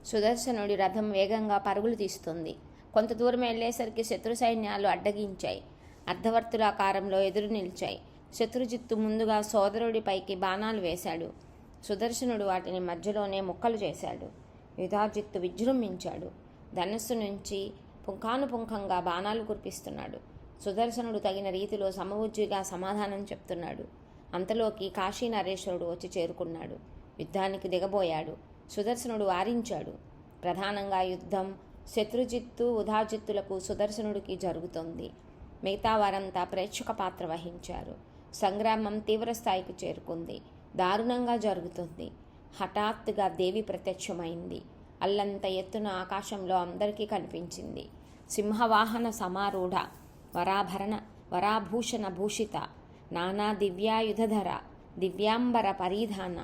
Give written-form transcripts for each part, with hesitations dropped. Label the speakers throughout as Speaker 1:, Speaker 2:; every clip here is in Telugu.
Speaker 1: సుదర్శనుడి రథం వేగంగా పరుగులు తీస్తుంది. కొంత దూరం వెళ్లేసరికి శత్రు సైన్యాలు అడ్డగించాయి. అర్ధవర్తులాకారంలో ఎదురు నిలిచాయి. శత్రుజిత్తు ముందుగా సోదరుడిపైకి బాణాలు వేశాడు. సుదర్శనుడు వాటిని మధ్యలోనే ముక్కలు చేశాడు. యుధాజిత్తు విజృంభించాడు. ధనస్సు నుంచి పుంఖానుపుంఖంగా బాణాలు కురిపిస్తున్నాడు. సుదర్శనుడు తగిన రీతిలో సమబుజ్జిగా సమాధానం చెప్తున్నాడు. అంతలోకి కాశీ నరేశ్వరుడు వచ్చి చేరుకున్నాడు. యుద్ధానికి దిగబోయాడు. సుదర్శనుడు వారించాడు. ప్రధానంగా యుద్ధం శత్రుజిత్తు ఉధాజిత్తులకు సుదర్శనుడికి జరుగుతోంది. మిగతా వారంతా ప్రేక్షక పాత్ర వహించారు. సంగ్రామం తీవ్రస్థాయికి చేరుకుంది. దారుణంగా జరుగుతుంది. హఠాత్తుగా దేవి ప్రత్యక్షమైంది. అల్లంత ఎత్తున ఆకాశంలో అందరికీ కనిపించింది. సింహవాహన సమారూఢ, వరాభూషణ భూషిత, నానా దివ్యాయుధధర, దివ్యాంబర పరిధాన,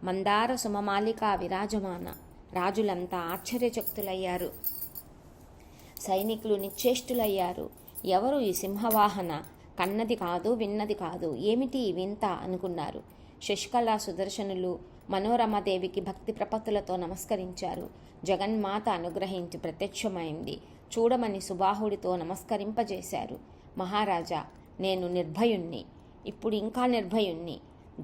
Speaker 1: మందార సుమమాలికా విరాజమాన. రాజులంతా ఆశ్చర్యచకితులయ్యారు. సైనికులు నిశ్చేష్టులయ్యారు. ఎవరు ఈ సింహవాహన? కన్నది కాదు, విన్నది కాదు, ఏమిటి వింత అనుకున్నారు. శశికళ సుదర్శనులు మనోరమదేవికి భక్తి ప్రపత్తులతో నమస్కరించారు. జగన్మాత అనుగ్రహించి ప్రత్యక్షమైంది. చూడమని సుబాహుడితో నమస్కరింపజేశారు. మహారాజా, నేను నిర్భయుణ్ణి, ఇప్పుడు ఇంకా నిర్భయుణ్ణి.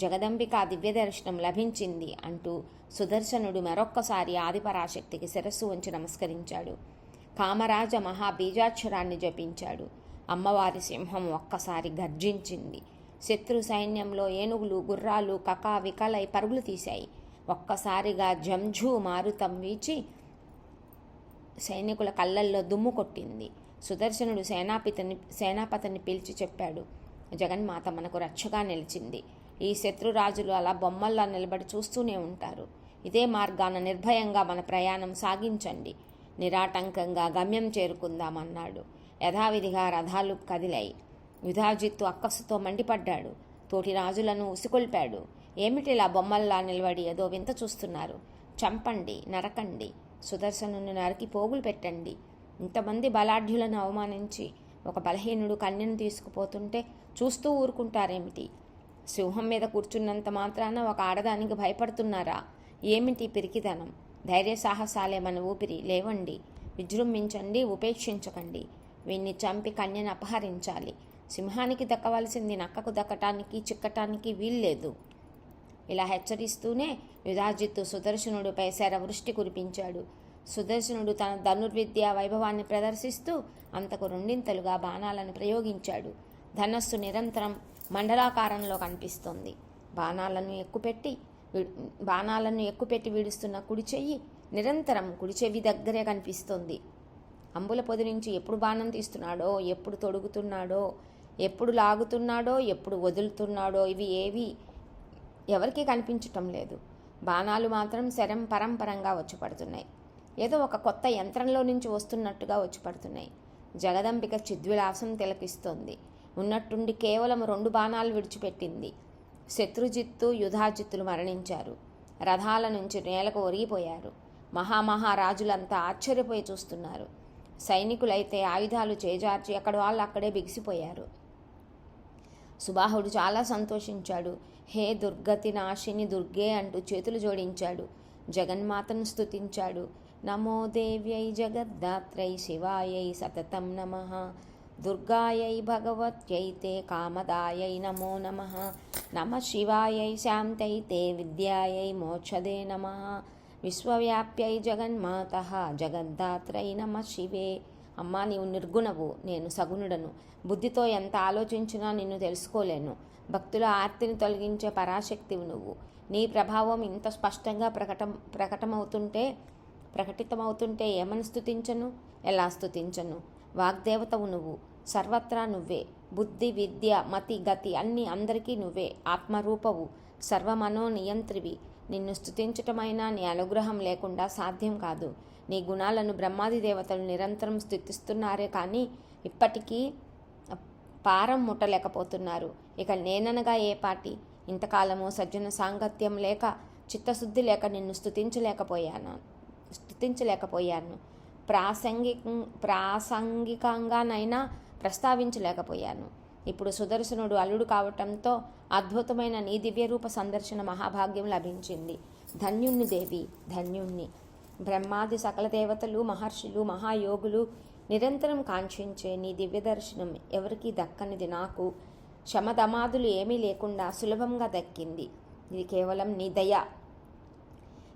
Speaker 1: జగదంబిక దివ్య దర్శనం లభించింది అంటూ సుదర్శనుడు మరొక్కసారి ఆదిపరాశక్తికి శిరస్సు వంచి నమస్కరించాడు. కామరాజ మహాబీజాక్షరాన్ని జపించాడు. అమ్మవారి సింహం ఒక్కసారి గర్జించింది. శత్రు సైన్యంలో ఏనుగులు, గుర్రాలు కకావికలై పరుగులు తీశాయి. ఒక్కసారిగా జంఝూ మారుతం వీచి సైనికుల కళ్ళల్లో దుమ్ము కొట్టింది. సుదర్శనుడు సేనాపతిని పిలిచి చెప్పాడు, జగన్మాత మనకు రక్షగా నిలిచింది. ఈ శత్రురాజులు అలా బొమ్మల్లా నిలబడి చూస్తూనే ఉంటారు. ఇదే మార్గాన నిర్భయంగా మన ప్రయాణం సాగించండి. నిరాటంకంగా గమ్యం చేరుకుందామన్నాడు. యథావిధిగా రథాలు కదిలాయి. యుధాజిత్తు అక్కసుతో మండిపడ్డాడు. తోటి రాజులను ఉసికొల్పాడు. ఏమిటిలా బొమ్మల్లా నిలబడి ఏదో వింత చూస్తున్నారు? చంపండి, నరకండి, సుదర్శనుని నరికి పోగులు పెట్టండి. ఇంతమంది బలాఢ్యులను అవమానించి ఒక బలహీనుడు కన్యను తీసుకుపోతుంటే చూస్తూ ఊరుకుంటారేమిటి? సింహం మీద కూర్చున్నంత మాత్రాన ఒక ఆడదానికి భయపడుతున్నారా? ఏమిటి పిరికితనం? ధైర్య సాహసాలే మన ఊపిరి. లేవండి, విజృంభించండి, ఉపేక్షించకండి. వీణ్ణి చంపి కన్యను అపహరించాలి. సింహానికి దక్కవలసింది నక్కకు దక్కటానికి చిక్కటానికి వీల్లేదు. ఇలా హెచ్చరిస్తూనే యుధాజిత్తు సుదర్శనుడిపై శరవృష్టి కురిపించాడు. సుదర్శనుడు తన ధనుర్విద్యా వైభవాన్ని ప్రదర్శిస్తూ అంతకు రెండింతలుగా బాణాలను ప్రయోగించాడు. ధనస్సు నిరంతరం మండలాకారంలో కనిపిస్తోంది. బాణాలను ఎక్కుపెట్టి వీడుస్తున్న కుడి చెయ్యి నిరంతరం కుడి చెవి దగ్గరే కనిపిస్తోంది. అంబుల పొది నుంచి ఎప్పుడు బాణం తీస్తున్నాడో, ఎప్పుడు తొడుగుతున్నాడో, ఎప్పుడు లాగుతున్నాడో, ఎప్పుడు వదులుతున్నాడో ఇవి ఎవరికీ కనిపించటం లేదు. బాణాలు మాత్రం శరం పరంపరంగా వచ్చి పడుతున్నాయి. ఏదో ఒక కొత్త యంత్రంలో నుంచి వస్తున్నట్టుగా వచ్చి పడుతున్నాయి. జగదంబిక చిద్విలాసం తిలకిస్తోంది. ఉన్నట్టుండి కేవలం 2 బాణాలు విడిచిపెట్టింది. శత్రుజిత్తు, యుధాజిత్తులు మరణించారు. రథాల నుంచి నేలకు ఒరిగిపోయారు. మహారాజులంతా ఆశ్చర్యపోయి చూస్తున్నారు. సైనికులైతే ఆయుధాలు చేజార్చి ఎక్కడ వాళ్ళు అక్కడే బిగిసిపోయారు. సుబాహుడు చాలా సంతోషించాడు. హే దుర్గతి నాశిని దుర్గే అంటూ చేతులు జోడించాడు. జగన్మాతను స్తుతించాడు. నమో దేవ్యై జగద్ధాత్రై శివాయై సతతం నమః. దుర్గాయై భగవత్యై తే కామదాయై నమో నమః. నమః శివాయై శాంతైతే విద్యాయై మోక్షదే నమః. విశ్వవ్యాప్యై జగన్మాతః జగద్ధాత్రై నమః శివే. అమ్మా, నీవు నిర్గుణవు, నేను సగుణుడను. బుద్ధితో ఎంత ఆలోచించినా నిన్ను తెలుసుకోలేను. భక్తుల ఆర్తిని తొలగించే పరాశక్తివు నువ్వు. నీ ప్రభావం ఇంత స్పష్టంగా ప్రకటితమవుతుంటే ఏమని స్తుతించను, ఎలా స్తుతించను? వాగ్దేవతవు నువ్వు, సర్వత్రా నువ్వే. బుద్ధి, విద్య, మతి, గతి అన్నీ అందరికీ నువ్వే. ఆత్మరూపవు, సర్వమనో నియంత్రివి. నిన్ను స్తుతించటమైనా నీ అనుగ్రహం లేకుండా సాధ్యం కాదు. నీ గుణాలను బ్రహ్మాది దేవతలు నిరంతరం స్తుతిస్తున్నారే కానీ ఇప్పటికీ పారం ముట్టలేకపోతున్నారు. ఇక నేననగా ఏ పాటి? ఇంతకాలము సజ్జన సాంగత్యం లేక, చిత్తశుద్ధి లేక నిన్ను స్తుతించలేకపోయాను. ప్రాసంగికంగానైనా ప్రస్తావించలేకపోయాను. ఇప్పుడు సుదర్శనుడు అల్లుడు కావటంతో అద్భుతమైన నీ దివ్యరూప సందర్శన మహాభాగ్యం లభించింది. ధన్యుణ్ణి దేవి, ధన్యుణ్ణి. బ్రహ్మాది సకల దేవతలు, మహర్షులు, మహాయోగులు నిరంతరం కాంక్షించే నీ దివ్య దర్శనం ఎవరికీ దక్కనిది నాకు శమదమాదులు ఏమీ లేకుండా సులభంగా దక్కింది. ఇది కేవలం నీ దయ.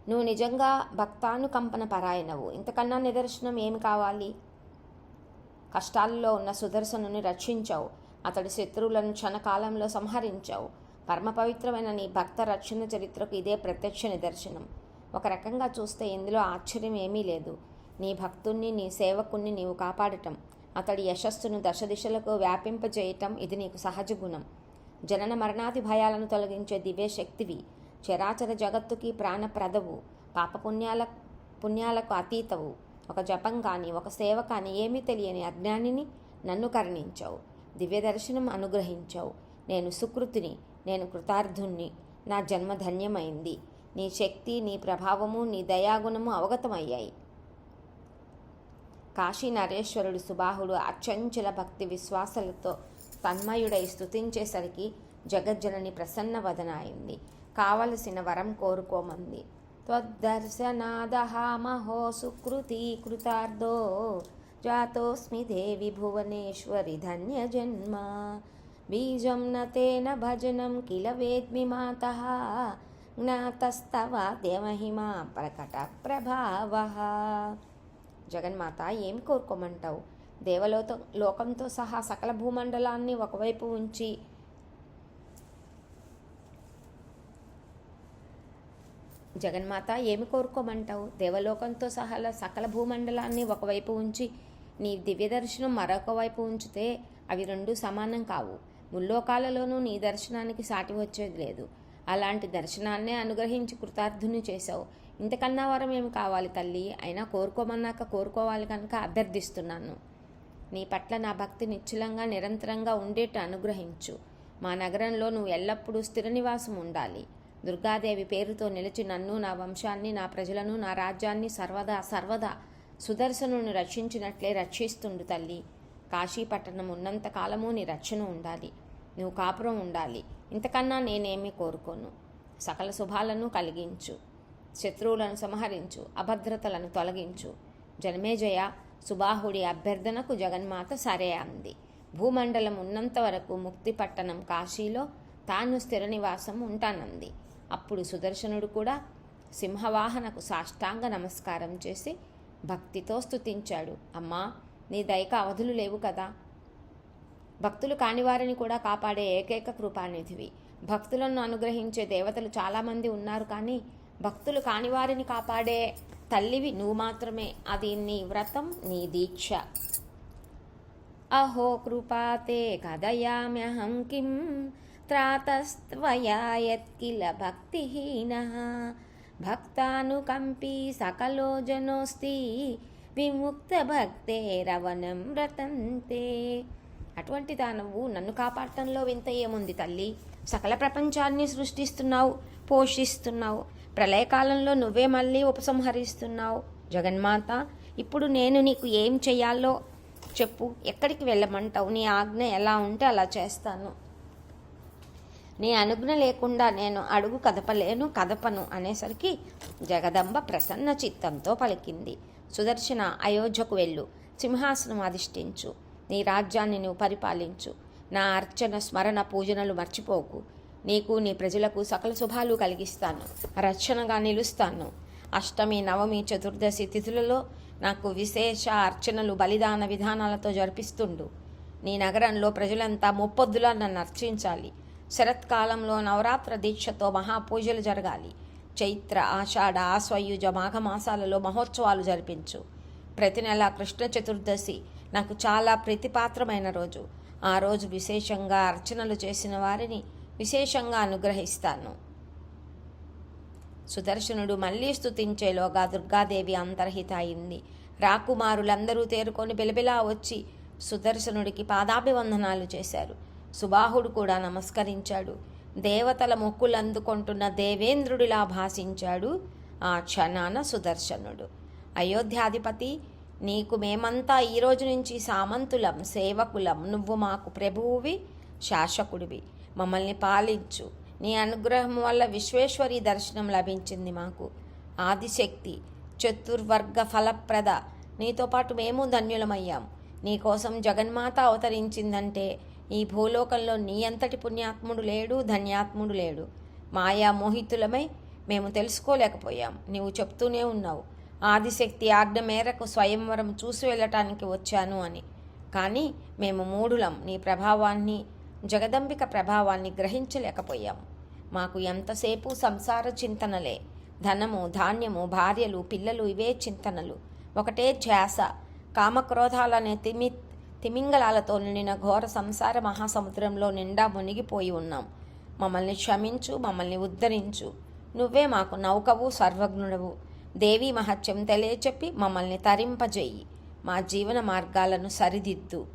Speaker 1: నువ్వు నిజంగా భక్తానుకంపన పరాయణవు. ఇంతకన్నా నిదర్శనం ఏమి కావాలి? కష్టాల్లో ఉన్న సుదర్శనుని రక్షించావు. అతడి శత్రువులను క్షణకాలంలో సంహరించావు. పరమ పవిత్రమైన నీ భక్త రక్షణ చరిత్రకు ఇదే ప్రత్యక్ష నిదర్శనం. ఒక రకంగా చూస్తే ఇందులో ఆశ్చర్యం ఏమీ లేదు. నీ భక్తుణ్ణి, నీ సేవకుణ్ణి నీవు కాపాడటం, అతడి యశస్సును దశ దిశలకు వ్యాపింపజేయటం ఇది నీకు సహజ గుణం. జనన మరణాది భయాలను తొలగించే దివ్య శక్తివి. చరాచర జగత్తుకి ప్రాణప్రదవు. పుణ్యాలకు అతీతవు. ఒక జపం కానీ, ఒక సేవ కానీ ఏమీ తెలియని అజ్ఞానిని నన్ను కరుణించావు. దివ్య దర్శనం అనుగ్రహించావు. నేను సుకృతిని, నేను కృతార్థుణ్ణి. నా జన్మ ధన్యమైంది. నీ శక్తి, నీ ప్రభావము, నీ దయాగుణము అవగతమయ్యాయి. కాశీ నరేశ్వరుడు సుబాహుడు అచంచల భక్తి విశ్వాసాలతో తన్మయుడై స్తుతించేసరికి జగజ్జనని ప్రసన్న వదన అయింది. కావలసిన వరం కోరుకోమంది. త్వద్దర్శనాదహ మహో సుకృతి కృతార్థో జాతోస్మి దేవి భువనేశ్వరి ధన్య జన్మ బీజం నతేన భజనం కిల వేద్మి మాతః జ్ఞాతస్తవ దేవహిమా ప్రకట ప్రభావః. జగన్మాత ఏం కోరుకోమంటావు? లోకంతో సహా సకల భూమండలాన్ని ఒకవైపు ఉంచి జగన్మాత ఏమి కోరుకోమంటావు? దేవలోకంతో సహా సకల భూమండలాన్ని ఒకవైపు ఉంచి నీ దివ్య దర్శనం మరొక వైపు ఉంచితే అవి రెండు సమానం కావు. ముల్లోకాలలోనూ నీ దర్శనానికి సాటి వచ్చేది లేదు. అలాంటి దర్శనాన్నే అనుగ్రహించి కృతార్థుని చేశావు. ఇంతకన్నా వరం ఏమి కావాలి తల్లి? అయినా కోరుకోమన్నాక కోరుకోవాలి కనుక అభ్యర్థిస్తున్నాను. నీ పట్ల నా భక్తి నిశ్చలంగా నిరంతరంగా ఉండేట్టు అనుగ్రహించు. మా నగరంలో నువ్వు ఎల్లప్పుడూ స్థిర నివాసం ఉండాలి. దుర్గాదేవి పేరుతో నిలిచి నన్ను, నా వంశాన్ని, నా ప్రజలను, నా రాజ్యాన్ని సర్వదా సుదర్శనుని రక్షించినట్లే రక్షిస్తుండు తల్లి. కాశీపట్టణం ఉన్నంత కాలము నీ రక్షణ ఉండాలి. నువ్వు కాపురం ఉండాలి. ఇంతకన్నా నేనేమీ కోరుకోను. సకల శుభాలను కలిగించు. శత్రువులను సంహరించు. అభద్రతలను తొలగించు. జనమేజయ సుబాహుడి అభ్యర్థనకు జగన్మాత సరే అంది. భూమండలం ఉన్నంత వరకు ముక్తి పట్టణం కాశీలో తాను స్థిర నివాసం ఉంటానంది. అప్పుడు సుదర్శనుడు కూడా సింహవాహనకు సాష్టాంగ నమస్కారం చేసి భక్తితో స్తుతించాడు. అమ్మా, నీ దయకు అవధులు లేవు కదా. భక్తులు కానివారిని కూడా కాపాడే ఏకైక కృపానిధివి. భక్తులను అనుగ్రహించే దేవతలు చాలామంది ఉన్నారు, కానీ భక్తులు కానివారిని కాపాడే తల్లివి నువ్వు మాత్రమే. అది నీ వ్రతం, నీ దీక్ష. అహో కృపాతే కథయామ్యహం కిం త్రాతస్త్వయా యత్కిల భక్తిహీనః భక్తానుకంపీ సకలో జనోస్తి విముక్త భక్తేరవనం వ్రతంతే. అటువంటి దానవు నన్ను కాపాడటంలో వింత ఏముంది తల్లి? సకల ప్రపంచాన్ని సృష్టిస్తున్నావు, పోషిస్తున్నావు. ప్రళయకాలంలో నువ్వే మళ్ళీ ఉపసంహరిస్తున్నావు. జగన్మాత, ఇప్పుడు నేను నీకు ఏం చెయ్యాలో చెప్పు. ఎక్కడికి వెళ్ళమంటావు? నీ ఆజ్ఞ ఎలా ఉంటే అలా చేస్తాను. నీ అనుజ్ఞ లేకుండా నేను అడుగు కదపను అనేసరికి జగదంబ ప్రసన్న చిత్తంతో పలికింది. సుదర్శన, అయోధ్యకు వెళ్ళు. సింహాసనం అధిష్ఠించు. నీ రాజ్యాన్ని నువ్వు పరిపాలించు. నా అర్చన, స్మరణ, పూజనలు మర్చిపోకు. నీకు, నీ ప్రజలకు సకల శుభాలు కలిగిస్తాను. రక్షణగా నిలుస్తాను. అష్టమి, నవమి, చతుర్దశి తిథులలో నాకు విశేష అర్చనలు, బలిదాన విధానాలతో జరిపిస్తుండు. నీ నగరంలో ప్రజలంతా ముప్పొద్దులా నన్ను అర్చించాలి. శరత్కాలంలో నవరాత్ర దీక్షతో మహాపూజలు జరగాలి. చైత్ర, ఆషాఢ, ఆశ్వయుజ, మాఘమాసాలలో మహోత్సవాలు జరిపించు. ప్రతి నెల కృష్ణ చతుర్దశి నాకు చాలా ప్రీతిపాత్రమైన రోజు. ఆ రోజు విశేషంగా అర్చనలు చేసిన వారిని విశేషంగా అనుగ్రహిస్తాను. సుదర్శనుడు మళ్ళీ స్తుతించేలోగా దుర్గాదేవి అంతర్హిత అయింది. రాకుమారులందరూ తేరుకొని బిలబిలా వచ్చి సుదర్శనుడికి పాదాభివందనాలు చేశారు. సుబాహుడు కూడా నమస్కరించాడు. దేవతల మొక్కులు అందుకుంటున్న దేవేంద్రుడిలా భాషించాడు ఆ క్షణాన సుదర్శనుడు. అయోధ్యాధిపతి, నీకు మేమంతా ఈరోజు నుంచి సామంతులం, సేవకులం. నువ్వు మాకు ప్రభువువి, శాసకుడివి. మమ్మల్ని పాలించు. నీ అనుగ్రహం వల్ల విశ్వేశ్వరి దర్శనం లభించింది మాకు. ఆదిశక్తి, చతుర్వర్గ ఫలప్రద. నీతో పాటు మేము ధన్యులమయ్యాం. నీకోసం జగన్మాత అవతరించిందంటే ఈ భూలోకంలో నీ అంతటి పుణ్యాత్ముడు లేడు, ధన్యాత్ముడు లేడు. మాయా మోహితులమై మేము తెలుసుకోలేకపోయాం. నీవు చెప్తూనే ఉన్నావు, ఆదిశక్తి ఆజ్ఞ మేరకు స్వయంవరం చూసి వెళ్ళటానికి వచ్చాను అని. కానీ మేము మూఢులం. నీ ప్రభావాన్ని, జగదంబిక ప్రభావాన్ని గ్రహించలేకపోయాం. మాకు ఎంతసేపు సంసార చింతనలే. ధనము, ధాన్యము, భార్యలు, పిల్లలు, ఇవే చింతనలు. ఒకటే ధ్యాస. కామక్రోధాలనే తిమింగళాలతో నిండిన ఘోర సంసార మహాసముద్రంలో నిండా మునిగిపోయి ఉన్నాం. మమ్మల్ని క్షమించు, మమ్మల్ని ఉద్ధరించు. నువ్వే మాకు నౌకవు, సర్వజ్ఞుడవు. దేవీ మహత్యం తెలియచెప్పి మమ్మల్ని తరింపజేయి. మా జీవన మార్గాలను సరిదిద్దు.